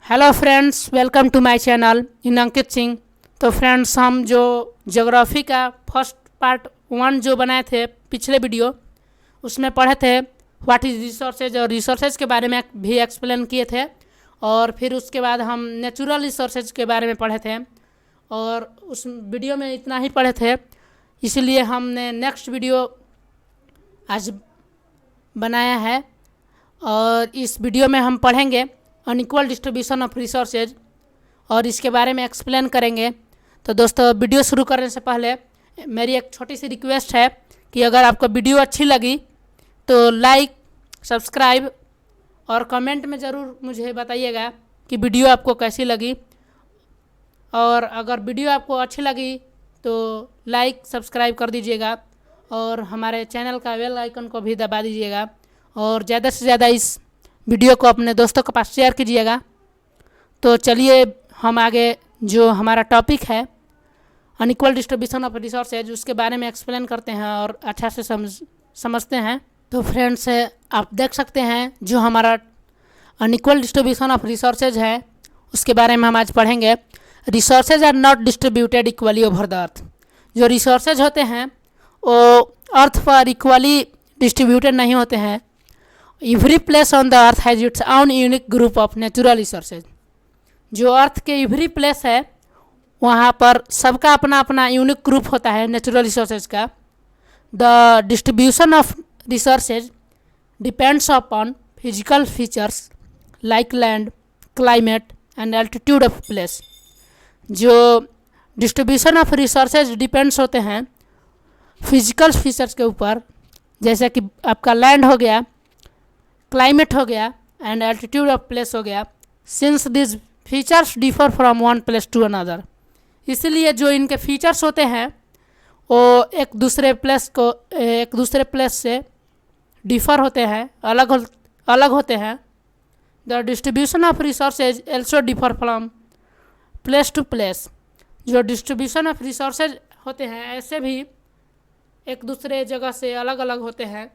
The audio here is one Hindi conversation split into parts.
Hello friends, welcome to my channel in Ankit Singh. तो फ्रेंड्स, हम जो ज्योग्राफी का फर्स्ट पार्ट 1 जो बनाए थे पिछले वीडियो, उसमें पढ़े थे व्हाट इज़ रिसोर्सेज और रिसोर्सेज के बारे में भी एक्सप्लेन किए थे। और फिर उसके बाद हम नेचुरल रिसोर्सेज के बारे में पढ़े थे और उस वीडियो में इतना ही पढ़े थे। इसलिए हमने नेक्स्ट वीडियो आज बनाया है और इस वीडियो में हम पढ़ेंगे अनइक्वल डिस्ट्रीब्यूशन ऑफ रिसोर्सेज और इसके बारे में एक्सप्लेन करेंगे। तो दोस्तों, वीडियो शुरू करने से पहले मेरी एक छोटी सी रिक्वेस्ट है कि अगर आपको वीडियो अच्छी लगी तो लाइक, सब्सक्राइब और कमेंट में ज़रूर मुझे बताइएगा कि वीडियो आपको कैसी लगी। और अगर वीडियो आपको अच्छी लगी तो लाइक, सब्सक्राइब कर दीजिएगा और हमारे चैनल का बेल आइकन को भी दबा दीजिएगा और ज़्यादा से ज़्यादा इस वीडियो को अपने दोस्तों के पास शेयर कीजिएगा। तो चलिए हम आगे जो हमारा टॉपिक है अनइक्वल डिस्ट्रीब्यूशन ऑफ रिसोर्सेज उसके बारे में एक्सप्लेन करते हैं और अच्छा से समझते हैं। तो फ्रेंड्स, आप देख सकते हैं जो हमारा अनइक्वल डिस्ट्रीब्यूशन ऑफ रिसोर्सेज है उसके बारे में हम आज पढ़ेंगे। Resources are not distributed equally over the earth. जो रिसोर्सेज होते हैं वो अर्थ पर इक्वली डिस्ट्रीब्यूटेड नहीं होते हैं। Every place on the earth has its own unique group of natural resources. जो अर्थ के एवरी प्लेस है वहाँ पर सबका अपना अपना यूनिक ग्रुप होता है नेचुरल रिसोर्सेज का। The distribution of resources depends upon physical features like land, climate and altitude of place. जो डिस्ट्रीब्यूशन ऑफ रिसोर्सेज डिपेंड्स होते हैं फिजिकल फीचर्स के ऊपर, जैसे कि आपका लैंड हो गया, क्लाइमेट हो गया एंड एल्टीट्यूड ऑफ प्लेस हो गया। Since this features differ from one place to another, इसलिए जो इनके फीचर्स होते हैं वो एक दूसरे प्लेस से डिफर होते हैं, अलग होते हैं। The distribution of resources also differ from place to place. जो डिस्ट्रीब्यूशन ऑफ रिसोर्सेज होते हैं ऐसे भी एक दूसरे जगह से अलग अलग होते हैं।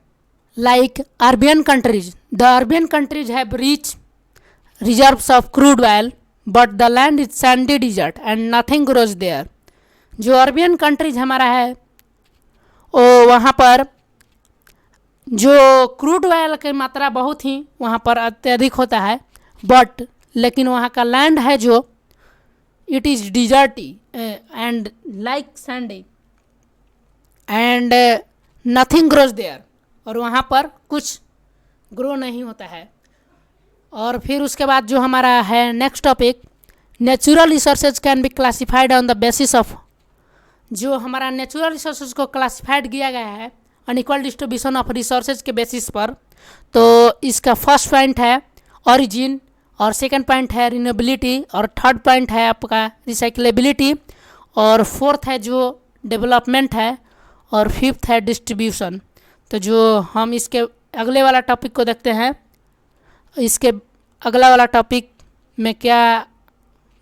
Like Arabian countries, the Arabian countries have rich reserves of crude oil, but the land is sandy desert and nothing grows there. जो अरबियन कंट्रीज हमारा है वो वहाँ पर जो क्रूड ऑयल की मात्रा बहुत ही वहाँ पर अत्यधिक होता है, बट लेकिन वहाँ का लैंड है जो it is deserty and like sandy and nothing grows there, और वहाँ पर कुछ ग्रो नहीं होता है। और फिर उसके बाद जो हमारा है next topic, natural resources can be classified on the basis of. जो हमारा नेचुरल रिसोर्सेज को क्लासिफाइड किया गया है अनइक्वल डिस्ट्रीब्यूशन ऑफ रिसोर्सेज के बेसिस पर। तो इसका फर्स्ट पॉइंट है ओरिजिन और सेकंड पॉइंट है रिन्यूएबिलिटी और थर्ड पॉइंट है आपका रिसाइक्लेबिलिटी और फोर्थ है जो डेवलपमेंट है और फिफ्थ है डिस्ट्रीब्यूशन। तो जो हम इसके अगले वाला टॉपिक को देखते हैं, इसके अगला वाला टॉपिक में क्या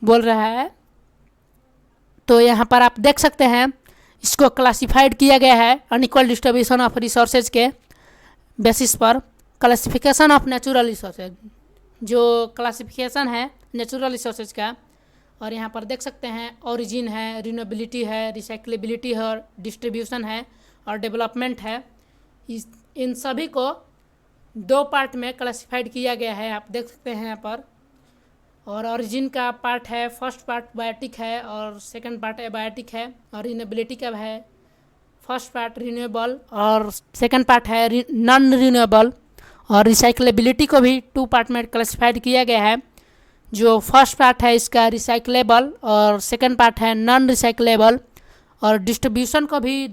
बोल रहा है, तो यहाँ पर आप देख सकते हैं इसको क्लासिफाइड किया गया है अनइक्वल डिस्ट्रीब्यूशन ऑफ रिसोर्सेज के बेसिस पर। क्लासिफिकेशन ऑफ नेचुरल रिसोर्सेज, जो क्लासिफिकेशन है नेचुरल रिसोर्सेज का, और यहाँ पर देख सकते हैं ओरिजिन है, रिन्यूएबिलिटी है, रिसाइक्लेबिलिटी है और डिस्ट्रीब्यूशन है और डेवलपमेंट है। इन सभी को 2 पार्ट में क्लासिफाइड किया गया है, आप देख सकते हैं यहाँ पर। और ओरिजिन का पार्ट है, फर्स्ट पार्ट बायोटिक है और सेकंड पार्ट एबायोटिक है। और रिन्यूएबिलिटी का है, फर्स्ट पार्ट रिन्यूएबल और सेकंड पार्ट है नॉन रिन्यूएबल। और रिसाइक्लेबिलिटी को भी 2 पार्ट में क्लासिफाइड किया गया है। जो फर्स्ट पार्ट है इसका रिसाइक्लेबल और सेकंड पार्ट है नॉन रिसाइक्लेबल। और डिस्ट्रीब्यूशन को भी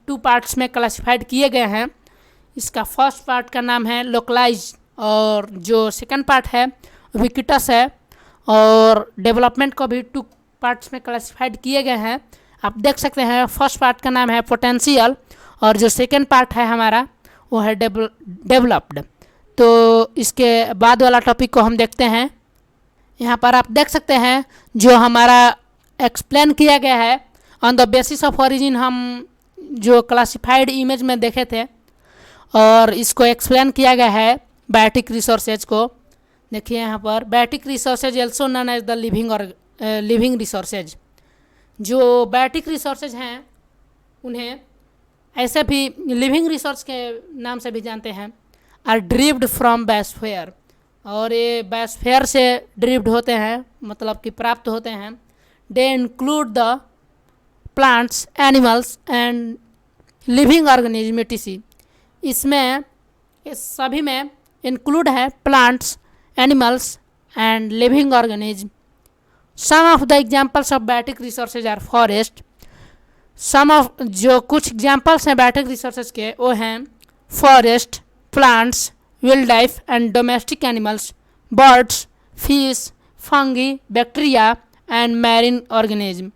2 पार्ट्स में क्लासिफाइड किए गए हैं। इसका फर्स्ट पार्ट का नाम है लोकलाइज और जो सेकंड पार्ट है विकिटस है। और डेवलपमेंट को भी 2 पार्ट्स में क्लासिफाइड किए गए हैं। आप देख सकते हैं फर्स्ट पार्ट का नाम है पोटेंशियल और जो सेकंड पार्ट है हमारा वो है डेवलप्ड। तो इसके बाद वाला टॉपिक को हम देखते हैं। यहाँ पर आप देख सकते हैं जो हमारा एक्सप्लेन किया गया है on the basis of origin, हम जो क्लासिफाइड इमेज में देखे थे और इसको एक्सप्लेन किया गया है बायोटिक रिसोर्सेज को। देखिए यहाँ पर biotic resources also known as the living resources. जो बायोटिक रिसोर्सेज हैं उन्हें ऐसे भी लिविंग रिसोर्स के नाम से भी जानते हैं। आर ड्रिव्ड फ्रॉम बायोस्फीयर, और ये बायोस्फीयर से ड्रिव्ड होते हैं, मतलब कि प्राप्त होते हैं। They include the plants, animals and living organism etc। इसमें इस सभी में इंक्लूड है plants, animals and living organism. Some of the examples of biotic resources are forest. Some of जो कुछ एग्जाम्पल्स हैं बायोटिक रिसोर्सेज के वो हैं forest, plants, wild life and domestic animals, birds, fish, fungi, bacteria and marine organism।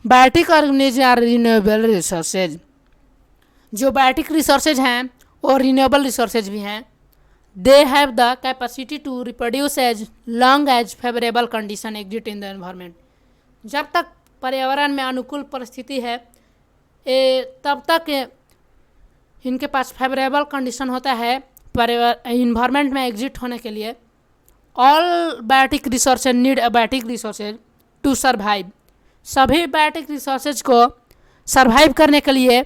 Biotic organism are renewable resources. जो बायोटिक रिसोर्सेज हैं वो रिन्यूएबल रिसोर्सेज भी हैं। They have the capacity to reproduce as long as favourable condition exist in the environment. जब तक पर्यावरण में अनुकूल परिस्थिति है तब तक इनके पास फेवरेबल कंडीशन होता है इन्वायरमेंट में एग्जिट होने के लिए। All biotic resources need a biotic resources to survive. सभी बायोटिक रिसोर्सेज को सर्वाइव करने के लिए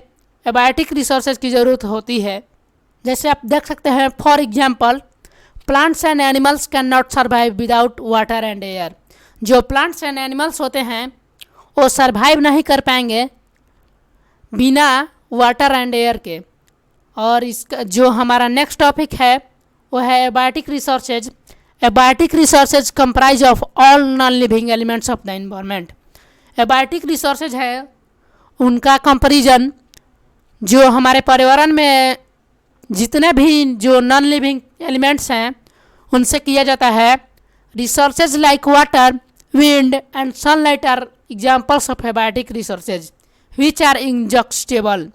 बायोटिक रिसोर्सेज की ज़रूरत होती है। जैसे आप देख सकते हैं, for example plants and animals can not survive without water and air. जो प्लांट्स एंड एनिमल्स होते हैं वो सर्वाइव नहीं कर पाएंगे बिना वाटर एंड एयर के। और इसका जो हमारा नेक्स्ट टॉपिक है वो है abiotic resources. Abiotic resources comprise of all non living elements of the environment. Abiotic resources है उनका कंपैरिजन जो हमारे पर्यावरण में जितने भी जो नॉन लिविंग एलिमेंट्स हैं उनसे किया जाता है। Resources like water, wind and sunlight are examples of abiotic resources which are inexhaustible.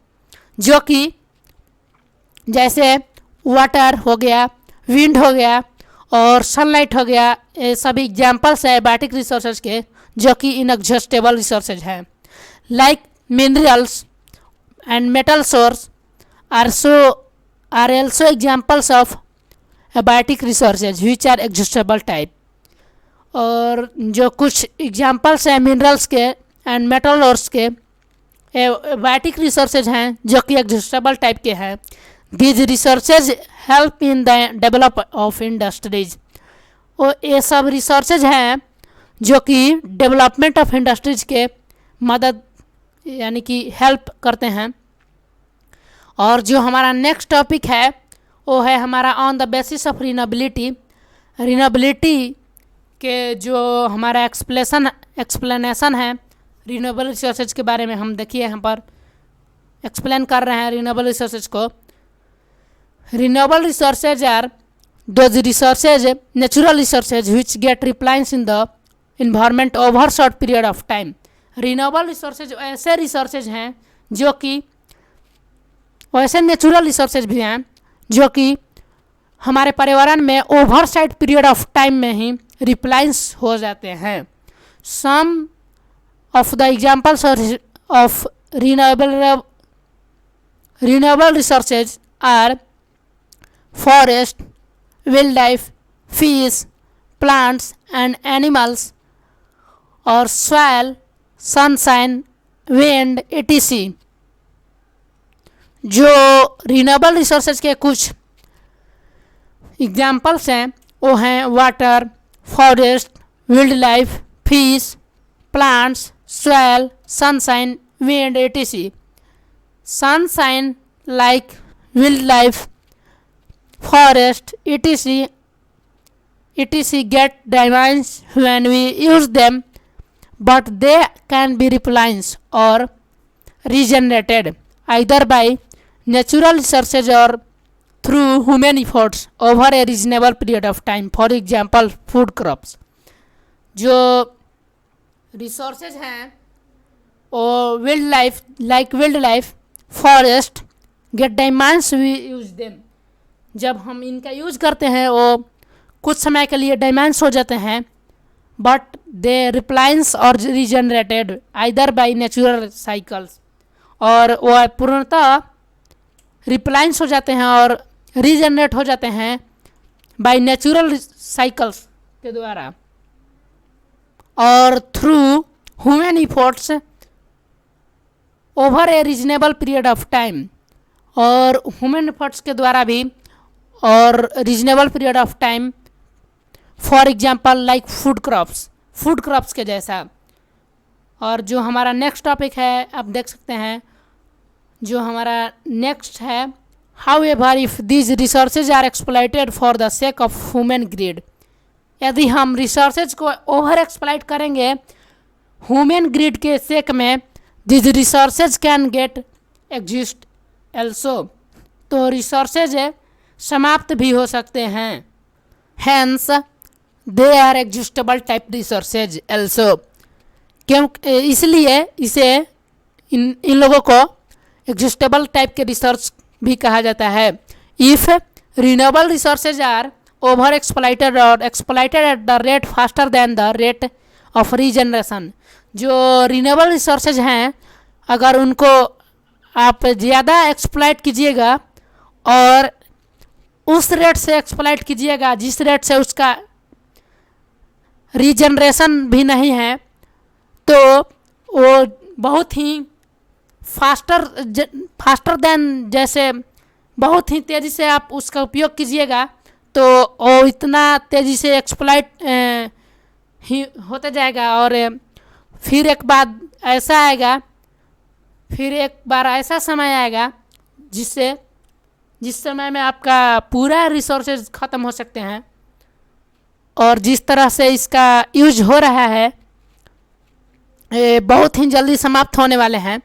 जो कि जैसे वाटर हो गया, विंड हो गया और सनलाइट हो गया, ये सभी एग्जाम्पल्स है एबायोटिक रिसोर्सेज के जो कि इनएग्जॉस्टेबल रिसोर्सेज हैं। Like minerals and metal source are also examples of abiotic resources which are exhaustible type. और जो कुछ एग्जाम्पल्स हैं मिनरल्स के एंड मेटल सोर्स के एबायोटिक रिसोर्सेज हैं जो कि एग्जॉस्टेबल टाइप के हैं। These resources help in the development of industries। और ये सब रिसोर्सेज हैं जो कि डेवलपमेंट ऑफ इंडस्ट्रीज के मदद यानी कि हेल्प करते हैं। और जो हमारा नेक्स्ट टॉपिक है वो है हमारा on the basis of renewability. Renewability के जो हमारा एक्सप्लेनेशन है रिन्यूएबल रिसोर्सेज के बारे में हम देखिए यहाँ पर एक्सप्लेन कर रहे हैं रिन्यूएबल रिसोर्सेज को। Renewable resources are those resources, natural resources which get replenished in the environment over short period of time। Renewable resources ऐसे resources हैं जो कि वैसे नेचुरल रिसोर्सेज भी हैं जो कि हमारे पर्यावरण में over side period of time में ही रिप्लाइंस हो जाते हैं। Some of the examples of renewable resources are forest, wildlife, fish, plants and animals, or soil, sunshine, wind etc। जो रिन्यूएबल रिसोर्सेज के कुछ एग्जाम्पल्स हैं वो हैं water, forest, wild life, fish, plants, soil, sunshine, wind etc। Sunshine like wild life, forest etc get damaged when we use them, but they can be replenished or regenerated either by natural resources or through human efforts over a reasonable period of time। for example food crops। जो रिसोर्सेज हैं वो wild life like wild life, forest get damaged we use them. जब हम इनका यूज़ करते हैं वो कुछ समय के लिए डैमेज हो जाते हैं, बट दे रिप्लाइंस और regenerated either by natural cycles. और वह पूर्णतः रिप्लाइंस हो जाते हैं और रीजनरेट हो जाते हैं बाय नेचुरल साइकिल्स के द्वारा और through human efforts over A reasonable period of time, और ह्यूमन इफोर्ट्स के द्वारा भी और reasonable period of time, for example like food crops के जैसा। और जो हमारा नेक्स्ट टॉपिक है आप देख सकते हैं, जो हमारा नेक्स्ट है, however if these resources are exploited for the sake of human greed. यदि हम रिसोर्सेज को ओवर एक्सप्लॉइट करेंगे ह्यूमन ग्रीड के सेक में, this resources can get exhaust also, तो रिसोर्सेज समाप्त भी हो सकते हैं। Hence they are exhaustible type resources also, क्यों इसलिए इसे इन लोगों को एग्जिस्टेबल टाइप के रिसोर्स भी कहा जाता है। If renewable resources are over exploited और exploited at the rate faster than the rate of regeneration, जो रिन्यूएबल रिसोर्सेज हैं अगर उनको आप ज़्यादा एक्सप्लॉइट कीजिएगा और उस रेट से एक्सप्लॉइट कीजिएगा जिस रेट से उसका रीजनरेशन भी नहीं है, तो वो बहुत ही फास्टर देन, जैसे बहुत ही तेज़ी से आप उसका उपयोग कीजिएगा तो वो इतना तेज़ी से एक्सप्लॉइट ही होता जाएगा। और फिर एक बार ऐसा समय आएगा जिस समय में आपका पूरा रिसोर्सेज ख़त्म हो सकते हैं। और जिस तरह से इसका यूज हो रहा है बहुत ही जल्दी समाप्त होने वाले हैं।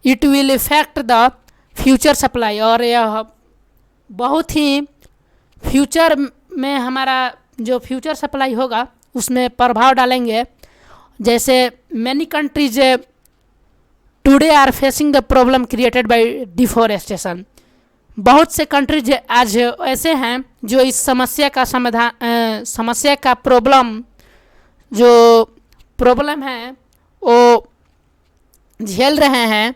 It will effect the future supply, और यह बहुत ही फ्यूचर में हमारा जो फ्यूचर सप्लाई होगा उसमें प्रभाव डालेंगे। जैसे many countries today are facing the problem created by deforestation, बहुत से कंट्रीज आज ऐसे हैं जो इस समस्या का प्रॉब्लम है वो झेल रहे हैं।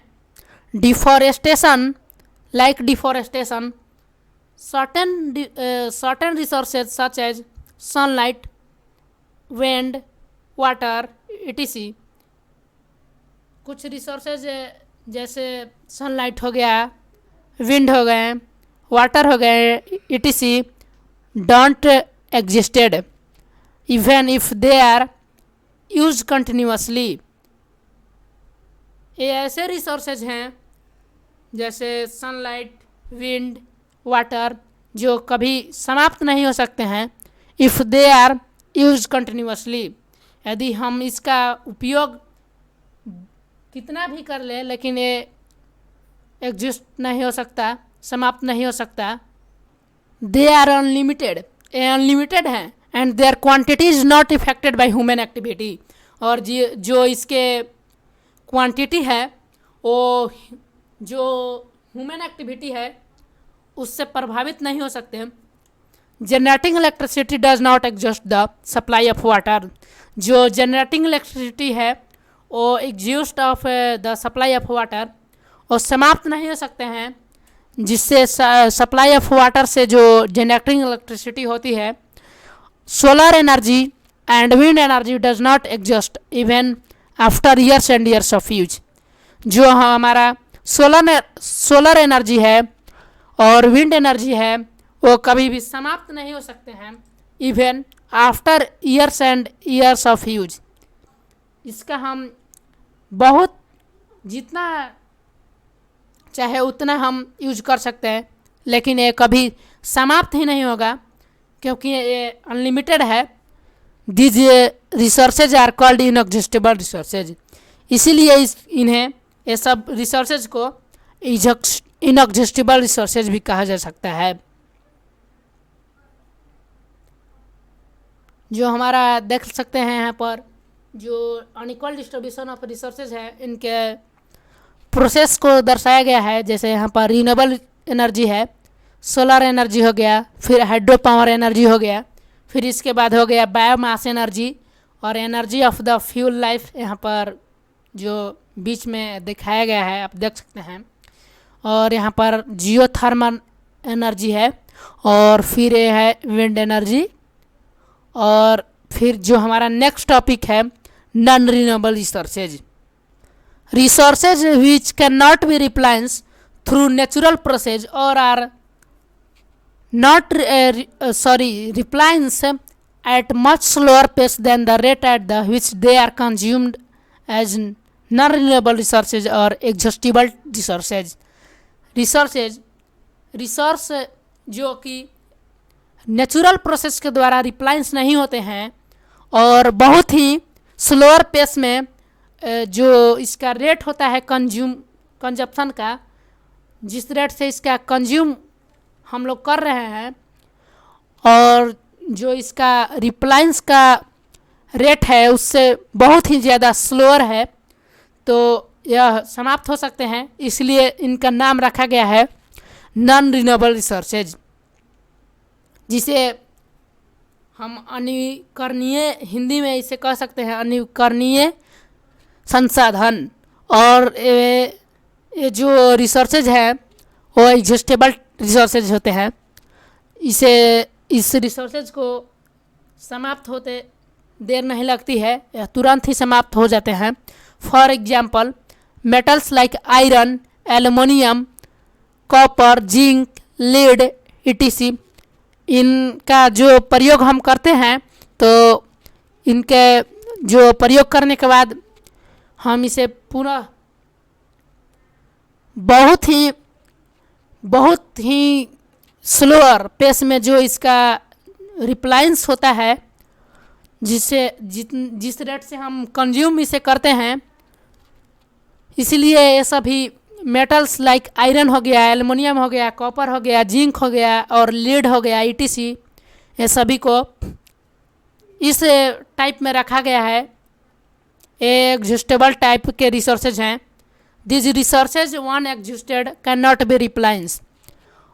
Deforestation, like deforestation, certain resources such as sunlight, wind, water, etc. कुछ रिसोर्सेज जैसे सनलाइट हो गया, विंड हो गए, वाटर हो गए, etc. Don't existed even if they are use continuously. ये ऐसे रिसोर्सेज हैं जैसे सनलाइट, विंड, वाटर जो कभी समाप्त नहीं हो सकते हैं, if they are use continuously. यदि हम इसका उपयोग कितना भी कर ले लेकिन ये एग्जिस्ट नहीं हो सकता, समाप्त नहीं हो सकता। दे आर अनलिमिटेड, ये अनलिमिटेड हैं, and their quantity is not affected by human activity, और जो इसके क्वांटिटी है वो जो ह्यूमन एक्टिविटी है उससे प्रभावित नहीं हो सकते। Generating electricity does not exhaust the supply of water, जो जनरेटिंग इलेक्ट्रिसिटी है वो exhaust of the supply of water, और समाप्त नहीं हो सकते हैं। जिससे सप्लाई ऑफ वाटर से जो जनरेटिंग इलेक्ट्रिसिटी होती है, solar energy and wind energy does not exhaust even after years and years of use. जो हमारा सोलर एनर्जी है और विंड एनर्जी है वो कभी भी समाप्त नहीं हो सकते हैं even after years and years of use. इसका हम बहुत जितना चाहे उतना हम यूज कर सकते हैं, लेकिन ये कभी समाप्त ही नहीं होगा क्योंकि ये अनलिमिटेड है। These resources are called inexhaustible resources, इसीलिए इन्हें ये सब रिसोर्सेज को इनएग्जिस्टेबल रिसोर्सेज भी कहा जा सकता है। जो हमारा देख सकते हैं यहाँ पर जो अनइक्वल डिस्ट्रीब्यूशन ऑफ रिसोर्सेज है, इनके प्रोसेस को दर्शाया गया है। जैसे यहाँ पर रिन्यूएबल एनर्जी है, सोलर एनर्जी हो गया, फिर हाइड्रो पावर एनर्जी हो गया, फिर इसके बाद हो गया बायोमास एनर्जी और energy of the fuel life, यहाँ पर जो बीच में दिखाया गया है आप देख सकते हैं। और यहाँ पर जियोथर्मल एनर्जी है और फिर ये है विंड एनर्जी, और फिर जो हमारा नेक्स्ट टॉपिक है non renewable resources, resources which can not be replace through natural process और are not replenish at much slower pace than the rate at the which they are consumed as non-renewable resources or exhaustible resources. Resource जो कि नेचुरल प्रोसेस के द्वारा रिप्लाइंस नहीं होते हैं और बहुत ही स्लोअर पेस में जो इसका रेट होता है कंजप्शन का, जिस रेट से इसका कंज्यूम हम लोग कर रहे हैं, और जो इसका रिप्लाइंस का रेट है उससे बहुत ही ज़्यादा स्लोअर है, तो यह समाप्त हो सकते हैं। इसलिए इनका नाम रखा गया है नॉन रिन्यूएबल रिसोर्सेज, जिसे हम अनवीकरणीय, हिंदी में इसे कह सकते हैं अनवीकरणीय संसाधन। और ये जो रिसोर्सेज है वो एग्जिस्टेबल रिसोर्सेज होते हैं। इस रिसोर्सेज को समाप्त होते देर नहीं लगती है, यह तुरंत ही समाप्त हो जाते हैं। For example metals like iron, aluminium, copper, zinc, lead etc, इनका जो प्रयोग हम करते हैं तो इनके जो प्रयोग करने के बाद हम इसे पुनः बहुत ही स्लोअर पेस में जो इसका रिप्लाइंस होता है, जिस रेट से हम कंज्यूम इसे करते हैं, इसलिए ये सभी मेटल्स लाइक आयरन हो गया, एल्युमिनियम हो गया, कॉपर हो गया, जिंक हो गया और लीड हो गया etc, ये सभी को इस टाइप में रखा गया है। एग्जिस्टेबल टाइप के रिसोर्सेज हैं। This resources one exhausted can not be replenish,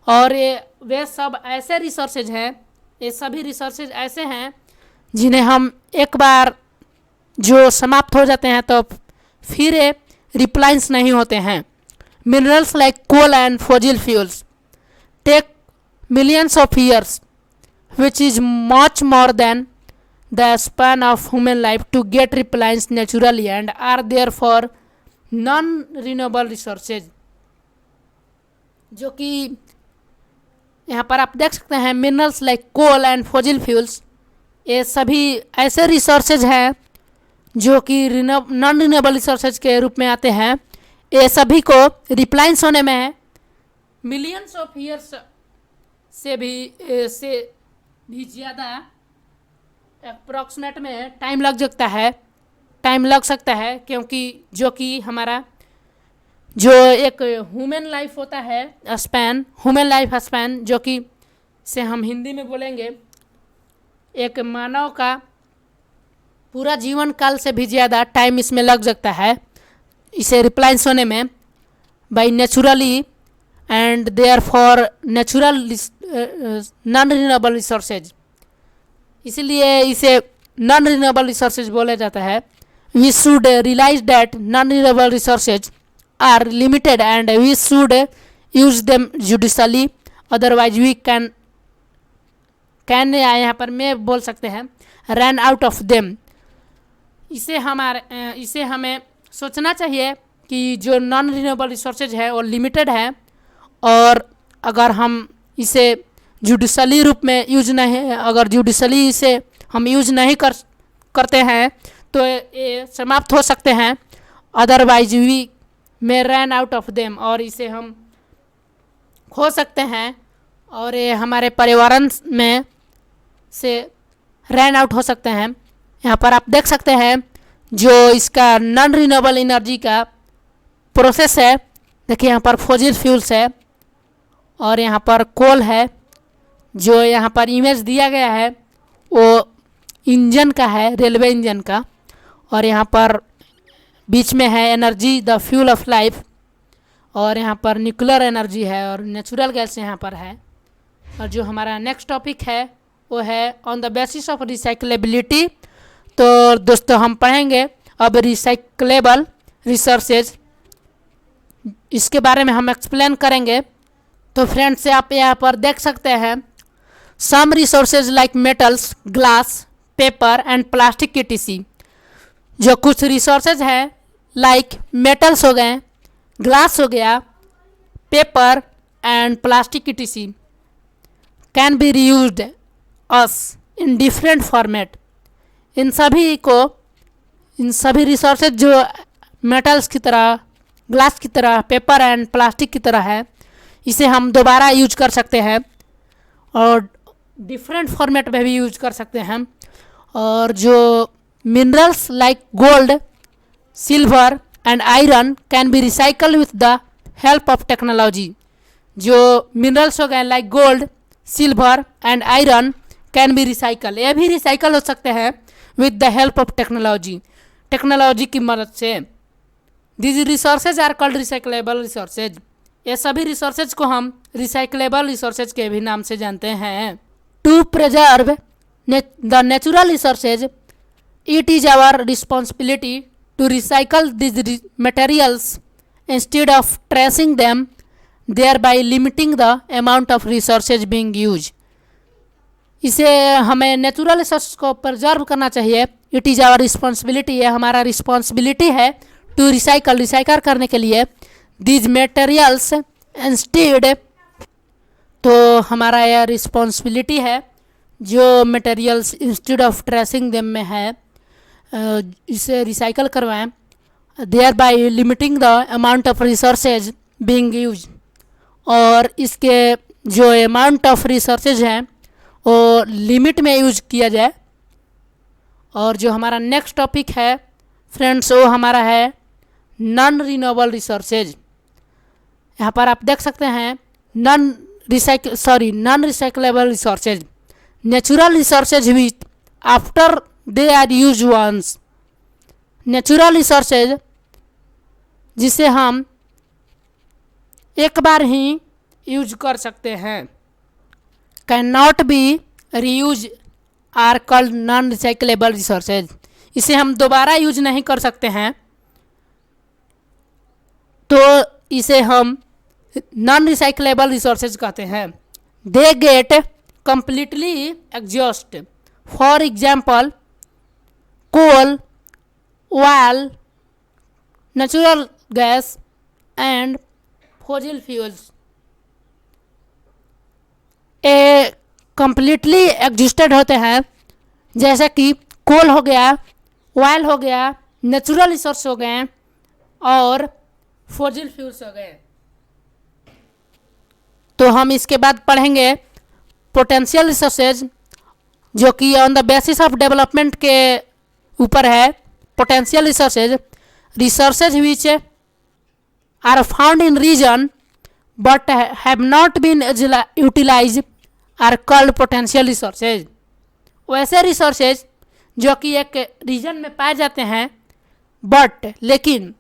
और ये वे सब ऐसे रिसोर्सेज हैं, ये सभी रिसोर्सेज ऐसे हैं जिन्हें हम एक बार जो समाप्त हो जाते हैं तो फिर ये रिप्लाइंस नहीं होते हैं। Minerals like coal and fossil fuels take millions of years which is much more than the span of human life to get replenished naturally and are therefore non-renewable resources, जो कि यहाँ पर आप देख सकते हैं minerals like coal and fossil fuels, ये सभी ऐसे रिसोर्सेज हैं जो कि नॉन रिन्यूएबल रिसोर्सेज के रूप में आते हैं। ये सभी को रिप्लाइंस होने में मिलियंस ऑफ ईयर्स से भी ज़्यादा अप्रॉक्सीमेट में टाइम लग सकता है, क्योंकि जो कि हमारा जो एक ह्यूमन लाइफ होता है ह्यूमन लाइफ स्पैन, जो कि से हम हिंदी में बोलेंगे एक मानव का पूरा जीवन काल से भी ज़्यादा टाइम इसमें लग सकता है इसे रिप्लाइंस होने में by naturally and therefore natural non renewable resources, इसलिए इसे नॉन रिन्यूएबल रिसोर्सेज बोला जाता है। We should realise that non renewable resources are limited and we should use them judiciously, otherwise we can यहाँ पर में बोल सकते हैं रन आउट ऑफ देम। इसे हमें सोचना चाहिए कि जो नॉन रिन्यूएबल रिसोर्सेज है वो लिमिटेड है, और अगर हम इसे जुडिशली रूप में अगर जुडिशली इसे हम यूज नहीं करते हैं तो ये समाप्त हो सकते हैं, otherwise we may run out of them, और इसे हम खो सकते हैं और ये हमारे पर्यावरण में से रन आउट हो सकते हैं। यहाँ पर आप देख सकते हैं जो इसका नॉन रिन्यूएबल एनर्जी का प्रोसेस है, देखिए यहाँ पर फॉसिल फ्यूल्स है और यहाँ पर कोल है। जो यहाँ पर इमेज दिया गया है वो इंजन का है, रेलवे इंजन का, और यहाँ पर बीच में है energy the fuel of life, और यहाँ पर न्यूक्लियर एनर्जी है और नेचुरल गैस यहाँ पर है। और जो हमारा नेक्स्ट टॉपिक है वो है ऑन द बेसिस ऑफ रिसाइक्लेबिलिटी। तो दोस्तों हम पढ़ेंगे अब रिसाइक्लेबल रिसोर्सेज, इसके बारे में हम एक्सप्लेन करेंगे। तो फ्रेंड्स आप यहाँ पर देख सकते हैं some resources like metals, glass, paper and plastic ETC। जो कुछ रिसोर्सेज हैं लाइक मेटल्स हो गए, ग्लास हो गया, paper and plastic ETC can be reused as in different format. इन सभी रिसोर्सेज जो मेटल्स की तरह, ग्लास की तरह, पेपर एंड प्लास्टिक की तरह है, इसे हम दोबारा यूज कर सकते हैं और डिफरेंट फॉर्मेट में भी यूज कर सकते हैं। और जो minerals like gold, silver and iron can be recycle with the help of technology. जो मिनरल्स हो गए like gold, silver and iron can be recycle, ये भी रिसाइकल हो सकते हैं with the help of technology, technology की मदद से। This resources are called recyclable resources. ये सभी रिसोर्सेज को हम रिसाइकलेबल रिसोर्सेज के भी नाम से जानते हैं। To preserve the natural resources, it is our responsibility to recycle these materials instead of trashing them, thereby limiting the amount of resources being used। इसे हमें नेचुरल रिसोर्स को प्रिजर्व करना चाहिए। इट इज़ आवर रिस्पॉन्सिबिलिटी, ये हमारा रिस्पॉन्सिबिलिटी है टू रिसाइकल करने के लिए दीज मटेरियल्स इंस्टेड। तो हमारा यह रिस्पॉन्सिबिलिटी है जो materials instead of tracing them में है, इसे रिसाइकल करवाएं, thereby limiting the amount of resources being use. और इसके जो अमाउंट ऑफ रिसोर्सेज हैं वो लिमिट में यूज किया जाए। और जो हमारा नेक्स्ट टॉपिक है फ्रेंड्स वो हमारा है नॉन रिन्यूएबल रिसोर्सेज। यहाँ पर आप देख सकते हैं non recyclable resources, natural resources with after they are use once. नेचुरल रिसोर्सेज जिसे हम एक बार ही यूज कर सकते हैं, can not be reuse are called non recyclable resources. इसे हम दोबारा यूज नहीं कर सकते हैं तो इसे हम नॉन रिसाइकलेबल रिसोर्सेज कहते हैं। They get completely exhaust, for example coal, oil, natural gas and fossil fuels। ये completely exhausted होते हैं, जैसे कि कोल हो गया, ऑयल हो गया, नेचुरल रिसोर्स हो गए और फॉसिल फ्यूल्स हो गए। तो हम इसके बाद पढ़ेंगे पोटेंशियल रिसोर्सेज, जो कि on the basis of development के ऊपर है। Potential resources which are found in region but have not been utilise are called potential resources. वैसे रिसोर्सेज जो कि एक रीजन में पाए जाते हैं बट लेकिन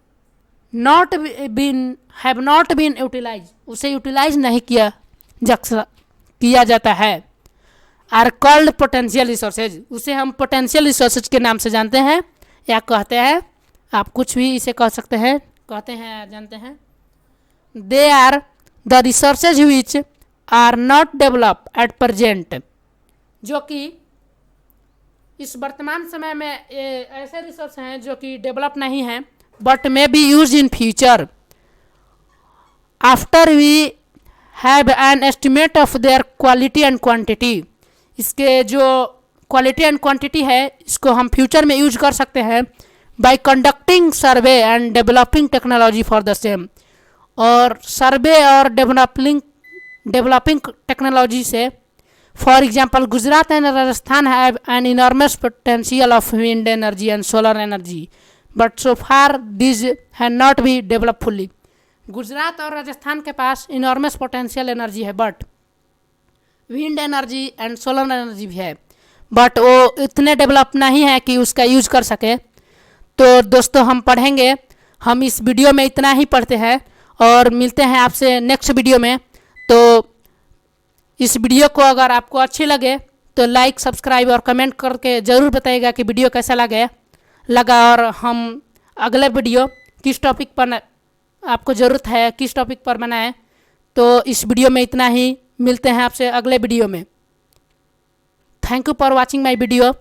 हैव नॉट बीन यूटिलाइज, उसे यूटिलाइज नहीं किया जाता है, आर कॉल्ड पोटेंशियल रिसोर्सेज। उसे हम पोटेंशियल रिसोर्सेज के नाम से जानते हैं या कहते हैं, आप कुछ भी इसे कह सकते हैं, कहते हैं या जानते हैं। They are the resources which are not develop at present, जो कि इस वर्तमान समय में ऐसे रिसोर्स हैं जो कि डेवलप नहीं हैं but may be use in future after we have an estimate of their quality and quantity. इसके जो क्वालिटी एंड क्वांटिटी है इसको हम फ्यूचर में यूज कर सकते हैं bye conducting survey and developing technology for the same. और सर्वे और डेवलपिंग टेक्नोलॉजी से, for example Gujarat and Rajasthan have an enormous potential of wind energy and solar energy but so far this have not be develop fully. Gujarat और राजस्थान के पास इनॉर्मस पोटेंशियल एनर्जी है but wind energy and solar energy भी है बट वो इतने डेवलप नहीं है कि उसका यूज कर सके। तो दोस्तों हम पढ़ेंगे, हम इस वीडियो में इतना ही पढ़ते हैं और मिलते हैं आपसे नेक्स्ट वीडियो में। तो इस वीडियो को अगर आपको अच्छी लगे तो लाइक, सब्सक्राइब और कमेंट करके ज़रूर बताइएगा कि वीडियो कैसा लगा और हम अगले वीडियो किस टॉपिक पर आपको ज़रूरत है, किस टॉपिक पर बनाएं। तो इस वीडियो में इतना ही, मिलते हैं आपसे अगले वीडियो में। Thank you for watching my video.